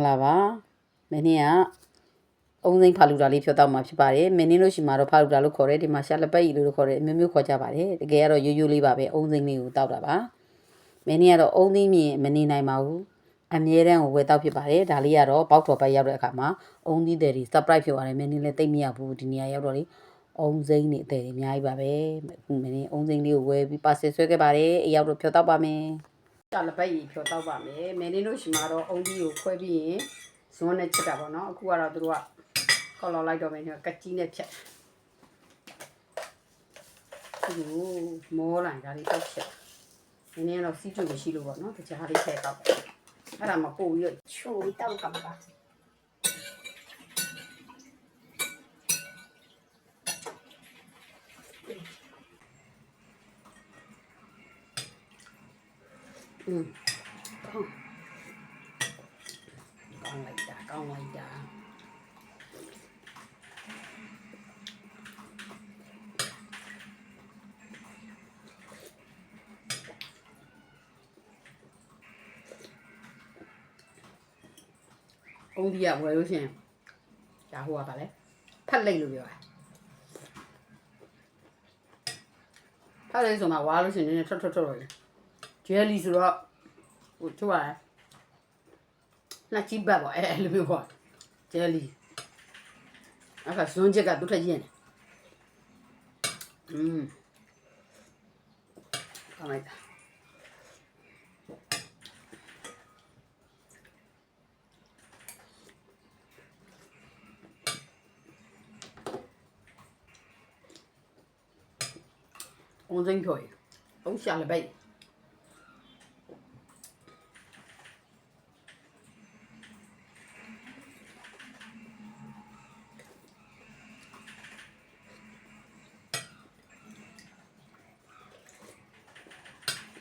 လာပါမင်းကအုံစိမ့်ဖာလူတာလေးဖြတ်တော့မှာဖြစ်ပါတယ်မင်းလို့ရှိမှာတော့ဖာလူတာလို့ခေါ်တယ်ဒီမှာရှာလက်ပတ်ရီလို့ခေါ်တယ်အမျိုးမျိုးခေါ်ကြပါတယ်တကယ်ကတော့ရိုးရိုးလေးပါပဲအုံစိမ့်လေးကိုတောက်တာပါမင်းကတော့အုံသိမြင်မနေနိုင်ပါဘူးအမြဲတမ်းကိုဝယ်တောက်ဖြစ်ပါတယ်ဒါလေးကတော့ဘောက်တော်ပတ်ရောက်တဲ့အခါမှာအုံသီးတဲ့တွေ surprise ဖြစ်သွားတယ်မင်းလည်းသိမရဘူးဒီနေရာရောက်တော့လေအုံစိမ့်နေအသေးတွေအများကြီးပါပဲအခုမင်းအုံစိမ့်လေးကိုဝယ်ပြီးပါဆယ်ဆွဲခဲ့ပါတယ်အရောက်တော့ဖြတ်တော့ပါမယ်ရှာလက်ပတ်ရီဖြတ်တော့ပါမယ်မင်းလို့ရှိမှာတော့အုံသီးကိုခွဲပြီးရင်ဇွန်းနဲ့ချက်တာပေါ့နော်အခုကတော့သူတို့ကကောက်လောက်လိုက်တော့မယ်ကက်ကြီးနဲ့ဖြတ်ဒီမောလိုက်ဒါလေးတောက်ချက်နည်းနည်းတော့စီးကျုပ်မရှိလို့ပေါ့နော်တခြားလေးထည့်တောက်အဲ့ဒါမှပို့ပြီးချိုးပြီးတောက်ကပါကောင်းလိုက်တာကောင်းလိုက်တာအုံးဒီကဝယ်လို့ရှိရင်ဒါဟိုကပါလေဖက်လိုက်လို့ပြောတာဖက်လိုက်ဆိုမှဝါလို့ရှိရင်နည်းနည်းထွက်လို့ဂျယ်လီဆိုတော့ဟိုသူကနှစ်ချိဘက်ပေါ့အဲ့လိုမျိုးပေါ့ဂျယ်လီအဲ့ဒါဇွန်ချက်ကသူ့ထက်ရင်ကောင်းလိုက်တာအုံစိမ့်ဖြော်ရအုံးရှာလက်ပိတ်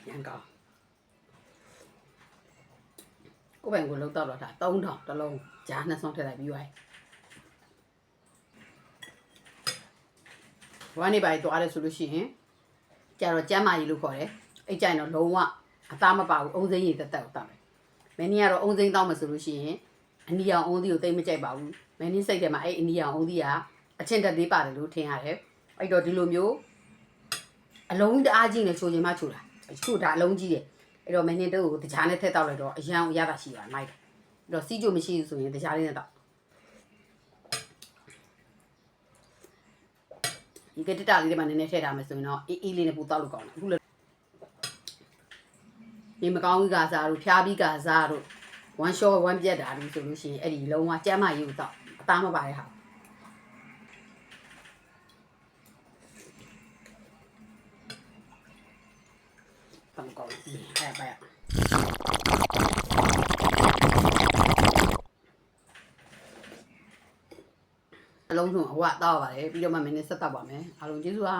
ရန်ကောင်းကိုယ်ပိုင်ကိုလောက်တော့တာ3000တစ်လုံးဂျားနှစ်ဆောင်ထည့်လိုက်ပြီးသွားပြီဝမ်းနေပါသွားတယ်ဆိုလို့ရှိရင်ကြတော့ကျမ်းမာကြီးလို့ခေါ်တယ်အဲ့ကြိုင်တော့လုံးဝအသားမပါဘူးအုံစိမ့်ရည်တက်တက်တောက်တယ်မင်းကြီးကတော့အုံစိမ့်တောက်မှဆိုလို့ရှိရင်အနီအောင်အုံသီးကိုတိတ်မကြိုက်ပါဘူးမင်းကြီးစိတ်ထဲမှာအဲ့အနီအောင်အုံသီးကအချင်းတက်သေးပါတယ်လို့ထင်ရတယ်အဲ့တော့ဒီလိုမျိုးအလုံးတအားကြီးနဲ့ချိုချင်မှချိုတာချိုတာအလုံးကြီးတယ်အဲ့တော့မင်းကြီးတို့ကိုတကြားနဲ့ထည့်တောက်လိုက်တော့အရန်ရတာရှိပါမိုက်တယ်အဲ့တော့စီးကြိုမရှိဘူးဆိုရင်တကြားလေးနဲ့တောက်ဒီကတတာလေးတွေမှာနည်းနည်းထည့်ထားမယ်ဆိုရင်တော့အေးလေးနဲ့ပို့တောက်လို့ကောင်းတယ်အခုလည်းဒီမကောင်းကြီးကစားတို့ဖျားပြီးကစားတို့ဝမ်ရှော့ဝမ်ပြက်တာလို့ဆိုလို့ရှိရင်အဲ့ဒီလုံးဝကျမ်းမာရေးကိုတောက်အသားမပါတဲ့ဟာတောက်ကောင်းအဲ့ပါရအလုံးစုံအဝတ်တောက်ပါတယ်ပြီးတော့မှမင်းနဲ့ဆက်တောက်ပါမယ်အားလုံးကျေးဇူးပါ